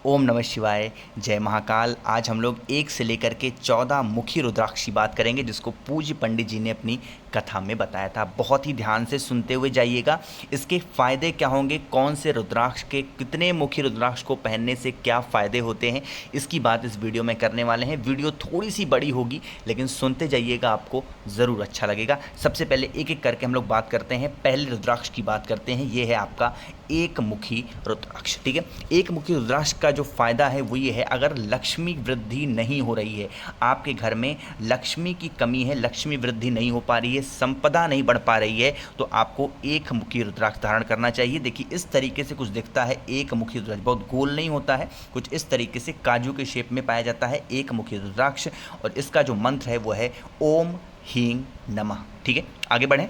ओम नमः शिवाय, जय महाकाल। आज हम लोग 1 से लेकर के 14 मुखी रुद्राक्ष की बात करेंगे, जिसको पूज्य पंडित जी ने अपनी कथा में बताया था। बहुत ही ध्यान से सुनते हुए जाइएगा। इसके फ़ायदे क्या होंगे, कौन से रुद्राक्ष के कितने मुखी रुद्राक्ष को पहनने से क्या फ़ायदे होते हैं, इसकी बात इस वीडियो में करने वाले हैं। वीडियो थोड़ी सी बड़ी होगी, लेकिन सुनते जाइएगा, आपको ज़रूर अच्छा लगेगा। सबसे पहले एक एक करके हम लोग बात करते हैं। पहले रुद्राक्ष की बात करते हैं। ये है आपका एक मुखी रुद्राक्ष। ठीक है, एक मुखी रुद्राक्ष का जो फ़ायदा है वो ये है, अगर लक्ष्मी वृद्धि नहीं हो रही है, आपके घर में लक्ष्मी की कमी है, लक्ष्मी वृद्धि नहीं हो पा रही है, संपदा नहीं बढ़ पा रही है, तो आपको एक मुखी रुद्राक्ष धारण करना चाहिए। देखिए, इस तरीके से कुछ दिखता है एक मुखी रुद्राक्ष। बहुत गोल नहीं होता है, कुछ इस तरीके से काजू के शेप में पाया जाता है एक मुखी रुद्राक्ष। और इसका जो मंत्र है वो है ओम ह्रीं नमः। ठीक है, आगे बढ़ें।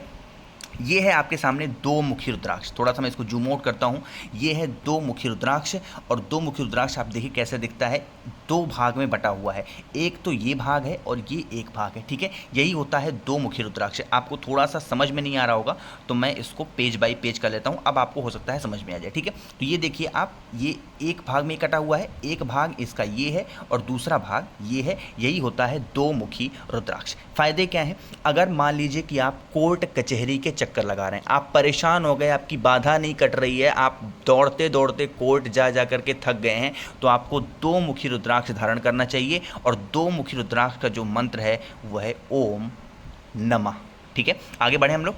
ये है आपके सामने दो मुखी रुद्राक्ष। थोड़ा सा मैं इसको जूम आउट करता हूँ। ये है दो मुखी रुद्राक्ष, और दो मुखी रुद्राक्ष आप देखिए कैसे दिखता है, दो भाग में बटा हुआ है। एक तो ये भाग है और ये एक भाग है। ठीक है, यही होता है दो मुखी रुद्राक्ष। आपको थोड़ा सा समझ में नहीं आ रहा होगा, तो मैं इसको पेज बाय पेज कर लेता हूँ। अब आपको हो सकता है समझ में आ जाए। ठीक है, तो ये देखिए आप, ये एक भाग में कटा हुआ है, एक भाग इसका ये है और दूसरा भाग ये है। यही होता है दो मुखी रुद्राक्ष। फ़ायदे क्या हैं? अगर मान लीजिए कि आप कोर्ट कचहरी के चक्कर लगा रहे हैं, आप परेशान हो गए, आपकी बाधा नहीं कट रही है, आप दौड़ते दौड़ते कोर्ट जा कर के थक गए हैं, तो आपको दो मुखी रुद्राक्ष धारण करना चाहिए। और दो मुखी रुद्राक्ष का जो मंत्र है वह है ओम नमः। ठीक है, आगे बढ़े हम लोग।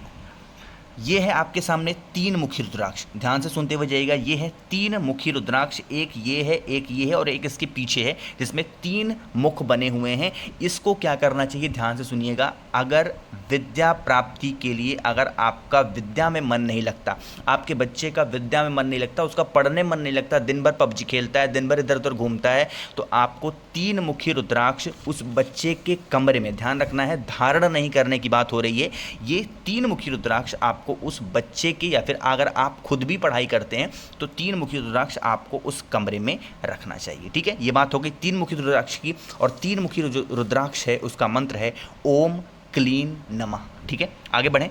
ये है आपके सामने तीन मुखी रुद्राक्ष। ध्यान से सुनते हुए जाइएगा। ये है तीन मुखी रुद्राक्ष, एक ये है, एक ये है और एक इसके पीछे है, जिसमें तीन मुख बने हुए हैं। इसको क्या करना चाहिए, ध्यान से सुनिएगा। अगर विद्या प्राप्ति के लिए, अगर आपका विद्या में मन नहीं लगता, आपके बच्चे का विद्या में मन नहीं लगता, उसका पढ़ने मन नहीं लगता, दिन भर पबजी खेलता है, दिन भर इधर उधर घूमता है, तो आपको तीन मुखी रुद्राक्ष उस बच्चे के कमरे में, ध्यान रखना है, धारण नहीं करने की बात हो रही है। ये तीन मुखी रुद्राक्ष आपको उस बच्चे के, या फिर अगर आप खुद भी पढ़ाई करते हैं, तो तीन मुखी रुद्राक्ष आपको उस कमरे में रखना चाहिए। ठीक है, ये बात हो गई तीन मुखी रुद्राक्ष की। और तीन मुखी रुद्राक्ष है, उसका मंत्र है ओम क्लीं नमः। ठीक है, आगे बढ़ें।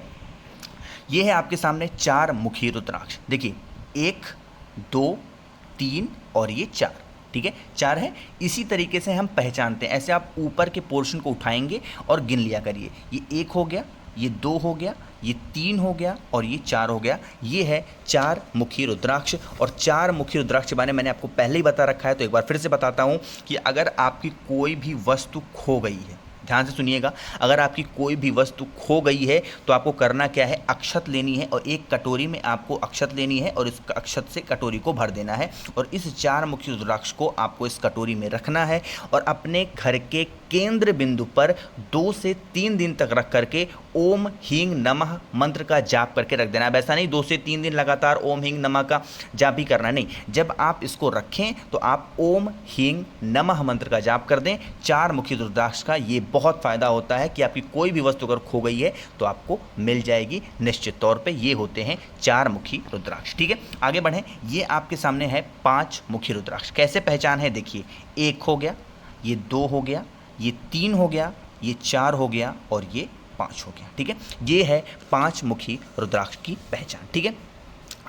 ये है आपके सामने चार मुखी रुद्राक्ष। देखिए, एक, दो, तीन और ये चार। ठीक है, चार है। इसी तरीके से हम पहचानते हैं। ऐसे आप ऊपर के पोर्शन को उठाएंगे और गिन लिया करिए। ये एक हो गया, ये दो हो गया, ये तीन हो गया और ये चार हो गया। ये है चार मुखी रुद्राक्ष। और चार मुखी रुद्राक्ष के बारे में मैंने आपको पहले ही बता रखा है, तो एक बार फिर से बताता हूँ कि अगर आपकी कोई भी वस्तु खो गई है, ध्यान से सुनिएगा, अगर आपकी कोई भी वस्तु खो गई है तो आपको करना क्या है, अक्षत लेनी है और एक कटोरी में आपको अक्षत लेनी है और इस अक्षत से कटोरी को भर देना है। और इस चार मुखी रुद्राक्ष को आपको इस कटोरी में रखना है और अपने घर के केंद्र बिंदु पर 2 से 3 दिन तक रख करके ओम ह्रीं नमः मंत्र का जाप करके रख देना। अब ऐसा नहीं 2 से 3 दिन लगातार ओम ह्रीं नमः का जाप भी करना नहीं। जब आप इसको रखें तो आप ओम ह्रीं नमः मंत्र का जाप कर दें। चार मुखी रुद्राक्ष का ये बहुत फ़ायदा होता है कि आपकी कोई भी वस्तु अगर खो गई है तो आपको मिल जाएगी निश्चित तौर पे। ये होते हैं चार मुखी रुद्राक्ष। ठीक है, आगे बढ़ें। ये आपके सामने है 5 मुखी रुद्राक्ष। कैसे पहचान है, देखिए, एक हो गया, ये दो हो गया, ये तीन हो गया, ये चार हो गया और ये 5 हो गया। ठीक है, ये है 5 मुखी रुद्राक्ष की पहचान। ठीक है,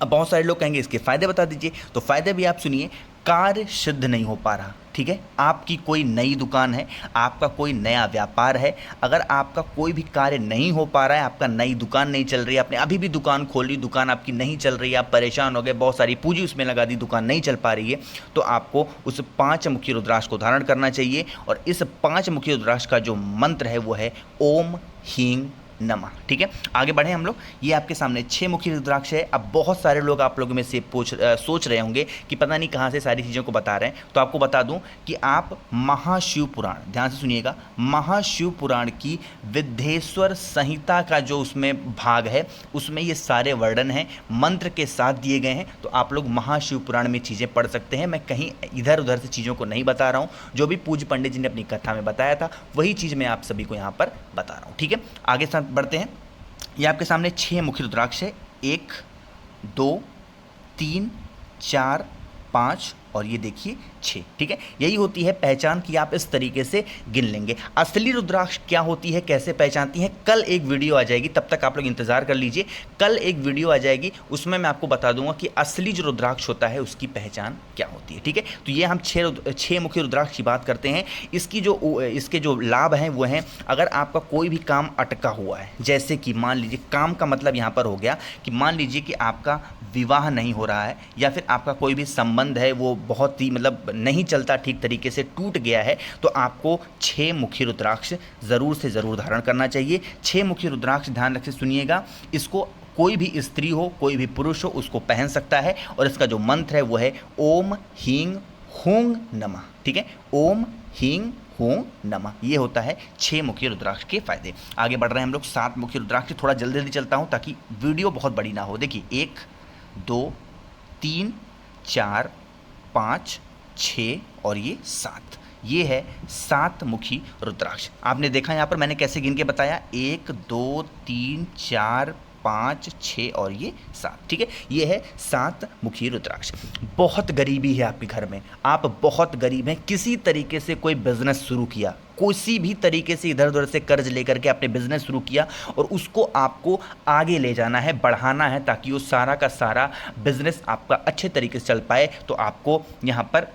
अब बहुत सारे लोग कहेंगे इसके फ़ायदे बता दीजिए, तो फ़ायदे भी आप सुनिए। कार्य सिद्ध नहीं हो पा रहा। ठीक है, आपकी कोई नई दुकान है, आपका कोई नया व्यापार है, अगर आपका कोई भी कार्य नहीं हो पा रहा है, आपका नई दुकान नहीं चल रही है, आपने अभी भी दुकान खोली, दुकान आपकी नहीं चल रही है, आप परेशान हो गए, बहुत सारी पूंजी उसमें लगा दी, दुकान नहीं चल पा रही है, तो आपको उस 5 मुखी रुद्राक्ष को धारण करना चाहिए। और इस 5 मुखी रुद्राक्ष का जो मंत्र है वो है ओम ह्रीं नमः। ठीक है, आगे बढ़े हम लोग। ये आपके सामने 6 मुखी रुद्राक्ष है। अब बहुत सारे लोग आप लोगों में से सोच रहे होंगे कि पता नहीं कहाँ से सारी चीज़ों को बता रहे हैं, तो आपको बता दूं कि आप महाशिव पुराण, ध्यान से सुनिएगा, महाशिव पुराण की विद्धेश्वर संहिता का जो उसमें भाग है, उसमें ये सारे वर्णन हैं, मंत्र के साथ दिए गए हैं। तो आप लोग महाशिव पुराण में चीज़ें पढ़ सकते हैं। मैं कहीं इधर उधर से चीज़ों को नहीं बता रहा हूँ। जो भी पूज्य पंडित जी ने अपनी कथा में बताया था वही चीज़ मैं आप सभी को यहाँ पर बता रहा हूँ। ठीक है, आगे साथ बढ़ते हैं। ये आपके सामने 6 मुखी रुद्राक्ष है। 1, 2, 3, 4, 5 और ये देखिए 6। ठीक है, यही होती है पहचान कि आप इस तरीके से गिन लेंगे। असली रुद्राक्ष क्या होती है, कैसे पहचानती हैं, कल एक वीडियो आ जाएगी, तब तक आप लोग इंतजार कर लीजिए। कल एक वीडियो आ जाएगी, उसमें मैं आपको बता दूंगा कि असली जो रुद्राक्ष होता है उसकी पहचान क्या होती है। ठीक है, तो ये हम 6 मुखी रुद्राक्ष की बात करते हैं। इसके जो लाभ हैं वो हैं, अगर आपका कोई भी काम अटका हुआ है, जैसे कि मान लीजिए, काम का मतलब यहाँ पर हो गया कि मान लीजिए कि आपका विवाह नहीं हो रहा है, या फिर आपका कोई भी संबंध है वो बहुत ही मतलब नहीं चलता ठीक तरीके से, टूट गया है, तो आपको 6 मुखी रुद्राक्ष ज़रूर से ज़रूर धारण करना चाहिए। 6 मुखी रुद्राक्ष ध्यान रख के सुनिएगा, इसको कोई भी स्त्री हो, कोई भी पुरुष हो, उसको पहन सकता है। और इसका जो मंत्र है वो है ओम हींग हूंग नमः। ठीक है, ओम हींग हूं नमः, ये होता है 6 मुखी रुद्राक्ष के फायदे। आगे बढ़ रहे हैं हम लोग 7 मुखी रुद्राक्ष। थोड़ा जल्दी जल्दी चलता हूं ताकि वीडियो बहुत बड़ी ना हो। देखिए 1 2 3 4 5 6 और ये 7, ये है 7 मुखी रुद्राक्ष। आपने देखा यहाँ पर मैंने कैसे गिन के बताया, 1 2 3 4 5 6 और ये 7। ठीक है, ये है 7 मुखी रुद्राक्ष। बहुत गरीबी है आपके घर में, आप बहुत गरीब हैं, किसी तरीके से कोई बिजनेस शुरू किया, किसी भी तरीके से इधर उधर से कर्ज लेकर के आपने बिजनेस शुरू किया और उसको आपको आगे ले जाना है, बढ़ाना है, ताकि वो सारा का सारा बिजनेस आपका अच्छे तरीके से चल पाए, तो आपको यहाँ पर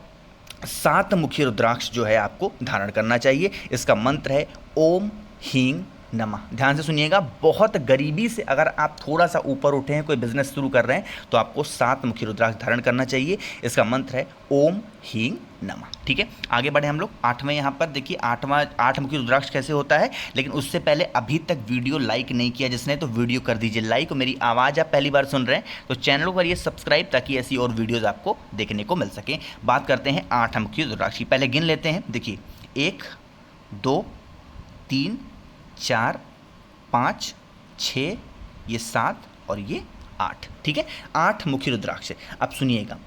7 मुखी रुद्राक्ष जो है आपको धारण करना चाहिए। इसका मंत्र है ओम हींग नमः। ध्यान से सुनिएगा, बहुत गरीबी से अगर आप थोड़ा सा ऊपर उठे हैं, कोई बिजनेस शुरू कर रहे हैं, तो आपको 7 मुखी रुद्राक्ष धारण करना चाहिए। इसका मंत्र है ओम हींग नमः। ठीक है, आगे बढ़े हम लोग 8वें। यहाँ पर देखिए 8 मुखी रुद्राक्ष कैसे होता है, लेकिन उससे पहले अभी तक वीडियो लाइक नहीं किया जिसने, तो वीडियो कर दीजिए लाइक। और मेरी आवाज़ आप पहली बार सुन रहे हैं तो चैनल को करिए सब्सक्राइब, ताकि ऐसी और वीडियोज़ आपको देखने को मिल सकें। बात करते हैं 8 मुखी रुद्राक्ष की, पहले गिन लेते हैं। देखिए 1 2 3 4 5 6 ये 7 और ये 8। ठीक है, 8 मुखी रुद्राक्ष। अब सुनिएगा,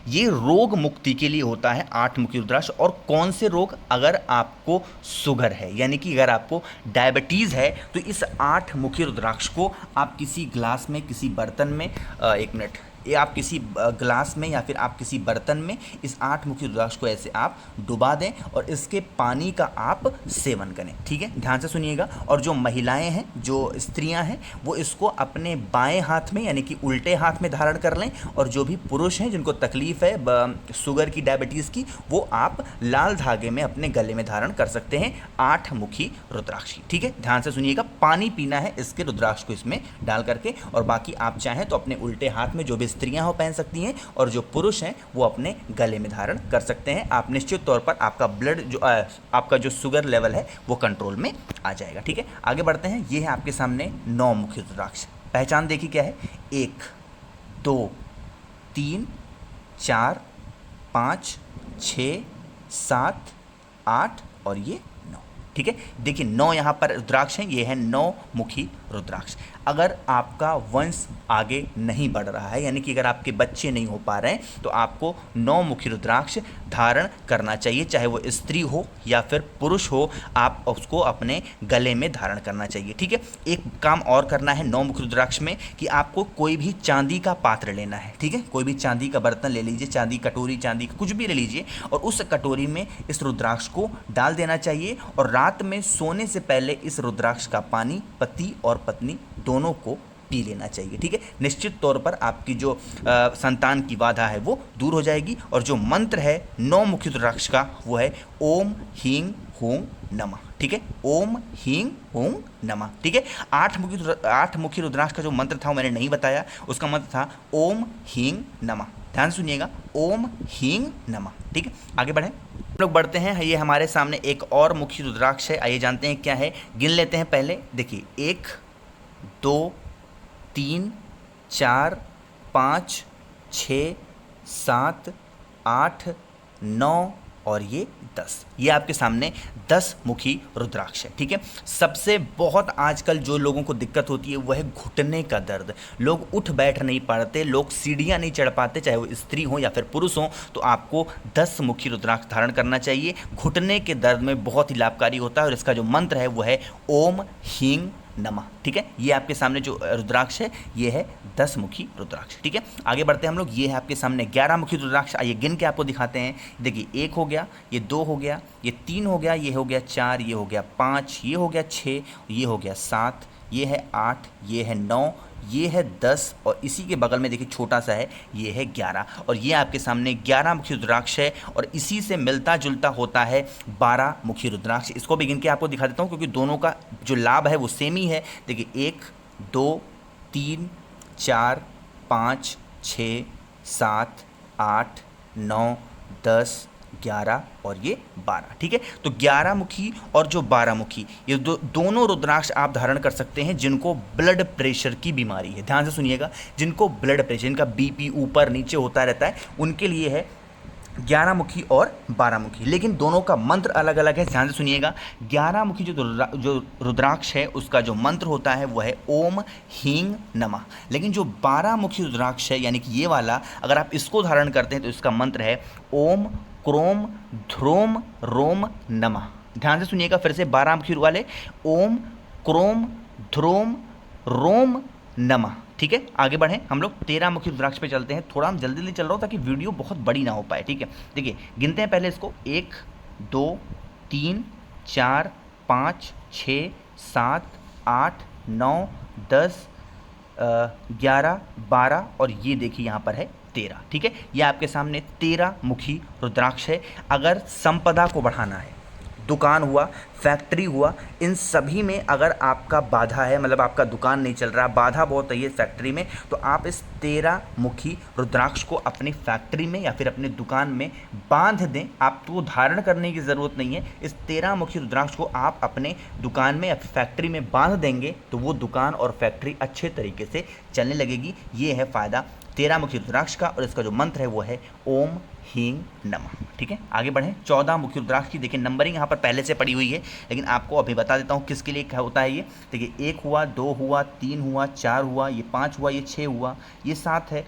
ये रोग मुक्ति के लिए होता है 8 मुखी रुद्राक्ष। और कौन से रोग, अगर आपको शुगर है, यानी कि अगर आपको डायबिटीज़ है, तो इस 8 मुखी रुद्राक्ष को आप किसी ग्लास में, किसी बर्तन में, एक मिनट, ये आप किसी ग्लास में या फिर आप किसी बर्तन में इस 8 मुखी रुद्राक्ष को ऐसे आप डुबा दें और इसके पानी का आप सेवन करें। ठीक है, ध्यान से सुनिएगा। और जो महिलाएं हैं, जो स्त्रियां हैं, वो इसको अपने बाएं हाथ में यानी कि उल्टे हाथ में धारण कर लें। और जो भी पुरुष हैं जिनको तकलीफ़ है शुगर की, डायबिटीज़ की, वो आप लाल धागे में अपने गले में धारण कर सकते हैं 8 मुखी रुद्राक्ष की। ठीक है, ध्यान से सुनिएगा, पानी पीना है इसके रुद्राक्ष को इसमें डाल करके, और बाकी आप चाहें तो अपने उल्टे हाथ में, जो भी स्त्रियां हो पहन सकती हैं, और जो पुरुष हैं वो अपने गले में धारण कर सकते हैं। आप निश्चित तौर पर आपका ब्लड जो आपका जो शुगर लेवल है वो कंट्रोल में आ जाएगा। ठीक है, आगे बढ़ते हैं। ये है आपके सामने 9 मुखी रुद्राक्ष। पहचान देखिए क्या है, 1 2 3 4 5 6 7 8 और ये 9। ठीक है, देखिए 9 यहाँ पर रुद्राक्ष हैं, ये है 9 मुखी रुद्राक्ष। अगर आपका वंश आगे नहीं बढ़ रहा है, यानी कि अगर आपके बच्चे नहीं हो पा रहे हैं, तो आपको 9 मुखी रुद्राक्ष धारण करना चाहिए, चाहे वो स्त्री हो या फिर पुरुष हो, आप उसको अपने गले में धारण करना चाहिए। ठीक है, एक काम और करना है 9 मुखी रुद्राक्ष में, कि आपको कोई भी चांदी का पात्र लेना है। ठीक है, कोई भी चांदी का बर्तन ले लीजिए, चांदी कटोरी, चांदी कुछ भी ले लीजिए, और उस कटोरी में इस रुद्राक्ष को डाल देना चाहिए। और रात में सोने से पहले इस रुद्राक्ष का पानी पति और पत्नी दोनों को पी लेना चाहिए। ठीक है, निश्चित तौर पर आपकी जो संतान की बाधा है वो दूर हो जाएगी। और जो मंत्र है 9 मुखी रुद्राक्ष का वो है ओम हींग हूंग नमः। ठीक है, ओम हींग हूंग नमः। ठीक है, 8 मुखी रुद्राक्ष का जो मंत्र था वो मैंने नहीं बताया, उसका मंत्र था ओम हींग नमः। ध्यान सुनिएगा, ओम हींग नमः। ठीक है, आगे बढ़ें, हम लोग बढ़ते हैं। ये हमारे सामने एक और मुखी रुद्राक्ष है, आइए जानते हैं क्या है, गिन लेते हैं पहले। देखिए 1 2 3 4 5 6 7 8 9 और ये 10। ये आपके सामने 10 मुखी रुद्राक्ष है। ठीक है, सबसे बहुत आजकल जो लोगों को दिक्कत होती है वो है घुटने का दर्द। लोग उठ बैठ नहीं पाते, लोग सीढ़ियाँ नहीं चढ़ पाते, चाहे वो स्त्री हो या फिर पुरुष हो, तो आपको 10 मुखी रुद्राक्ष धारण करना चाहिए। घुटने के दर्द में बहुत ही लाभकारी होता है। और इसका जो मंत्र है वो है ओम हींग नमः। ठीक है, ये आपके सामने जो रुद्राक्ष है ये है 10 मुखी रुद्राक्ष। ठीक है, आगे बढ़ते हैं हम लोग। ये है आपके सामने 11 मुखी रुद्राक्ष। आइए गिन के आपको दिखाते हैं। देखिए, 1 हो गया, ये 2 हो गया, ये 3 हो गया, ये हो गया 4, ये हो गया 5, ये हो गया 6, ये हो गया 7, ये है 8, ये है 9, ये है 10 और इसी के बगल में देखिए छोटा सा है, ये है 11 और ये आपके सामने 11 मुखी रुद्राक्ष है और इसी से मिलता जुलता होता है 12 मुखी रुद्राक्ष। इसको भी गिन के आपको दिखा देता हूँ क्योंकि दोनों का जो लाभ है वो सेम ही है। देखिए 1 2 3 4 5 6 7 8 9 10 11 और ये 12। ठीक है, तो 11 मुखी और जो 12 मुखी ये दोनों रुद्राक्ष आप धारण कर सकते हैं जिनको ब्लड प्रेशर की बीमारी है। ध्यान से सुनिएगा, जिनको ब्लड प्रेशर, जिनका बीपी ऊपर नीचे होता रहता है, उनके लिए है 11 मुखी और 12 मुखी। लेकिन दोनों का मंत्र अलग अलग है। ध्यान से सुनिएगा, 11 मुखी जो रुद्राक्ष है उसका जो मंत्र होता है वह है ओम हींग नमः। लेकिन जो 12 मुखी रुद्राक्ष है यानी कि ये वाला, अगर आप इसको धारण करते हैं तो इसका मंत्र है ओम क्रोम ध्रोम रोम नमः। ध्यान से सुनिएगा फिर से, 12 मुखी वाले ओम क्रोम ध्रोम रोम नमः। ठीक है, आगे बढ़ें हम लोग 13 मुखी रुद्राक्ष पे चलते हैं। थोड़ा हम जल्दी जल्दी चल रहा हूँ ताकि वीडियो बहुत बड़ी ना हो पाए। ठीक है, देखिए गिनते हैं पहले इसको, 1 2 3 4 5 6 7 8 9 10 11 12 और ये देखिए यहाँ पर है 13। ठीक है, ये आपके सामने 13 मुखी रुद्राक्ष है। अगर संपदा को बढ़ाना है, दुकान हुआ, फैक्ट्री हुआ, इन सभी में अगर आपका बाधा है, मतलब आपका दुकान नहीं चल रहा, बाधा बहुत है फैक्ट्री में, तो आप इस 13 मुखी रुद्राक्ष को अपनी फैक्ट्री में या फिर अपने दुकान में बांध दें। आपको धारण करने की ज़रूरत नहीं है। इस 13 मुखी रुद्राक्ष को आप अपने दुकान में या फिर फैक्ट्री में बांध देंगे तो वो दुकान और फैक्ट्री अच्छे तरीके से चलने लगेगी। ये है फ़ायदा 13 मुखी रुद्राक्ष का और इसका जो मंत्र है वो है ओम हींग नमः। ठीक है, आगे बढ़ें। 14 मुखी रुद्राक्ष की देखिए नंबरिंग यहाँ पर पहले से पड़ी हुई है, लेकिन आपको अभी बता देता हूँ किसके लिए क्या होता है ये। देखिए 1 हुआ, 2 हुआ, 3 हुआ, 4 हुआ, ये 5 हुआ, ये 6 हुआ, ये 7 है,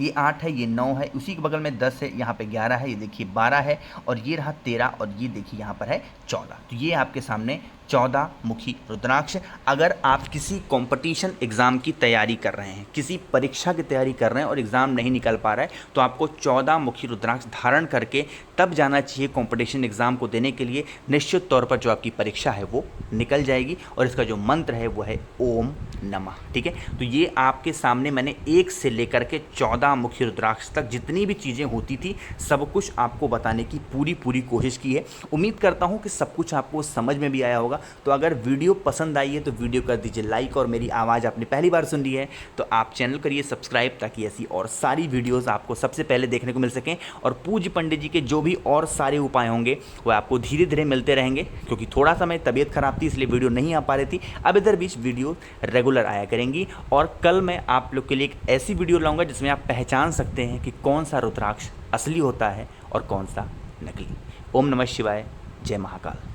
ये 8 है, ये 9 है, उसी के बगल में 10 है, यहाँ पे 11 है, ये देखिए 12 है और ये रहा 13 और ये देखिए यहाँ पर है 14। तो ये आपके सामने 14 मुखी रुद्राक्ष। अगर आप किसी कंपटीशन एग्ज़ाम की तैयारी कर रहे हैं, किसी परीक्षा की तैयारी कर रहे हैं और एग्ज़ाम नहीं निकल पा रहा है, तो आपको 14 मुखी रुद्राक्ष धारण करके तब जाना चाहिए कंपटीशन एग्ज़ाम को देने के लिए। निश्चित तौर पर जो आपकी परीक्षा है वो निकल जाएगी और इसका जो मंत्र है वो है ओम नमः। ठीक है, तो ये आपके सामने मैंने 1 से लेकर के 14 मुखी रुद्राक्ष तक जितनी भी चीज़ें होती थी सब कुछ आपको बताने की पूरी कोशिश की है। उम्मीद करता हूँ कि सब कुछ आपको समझ में भी आया होगा। तो अगर वीडियो पसंद आई है तो वीडियो कर दीजिए लाइक और मेरी आवाज़ आपने पहली बार सुन ली है तो आप चैनल करिए सब्सक्राइब ताकि ऐसी और सारी वीडियोज़ आपको सबसे पहले देखने को मिल सकें। और पूज्य पंडित जी के जो भी और सारे उपाय होंगे वो आपको धीरे धीरे मिलते रहेंगे, क्योंकि थोड़ा सा मेरी तबीयत खराब थी इसलिए वीडियो नहीं आ पा रही थी। अब इधर बीच वीडियो रेगुलर आया करेंगी और कल मैं आप लोग के लिए एक ऐसी वीडियो लाऊंगा जिसमें आप पहचान सकते हैं कि कौन सा रुद्राक्ष असली होता है और कौन सा नकली। ओम नमः शिवाय, जय महाकाल।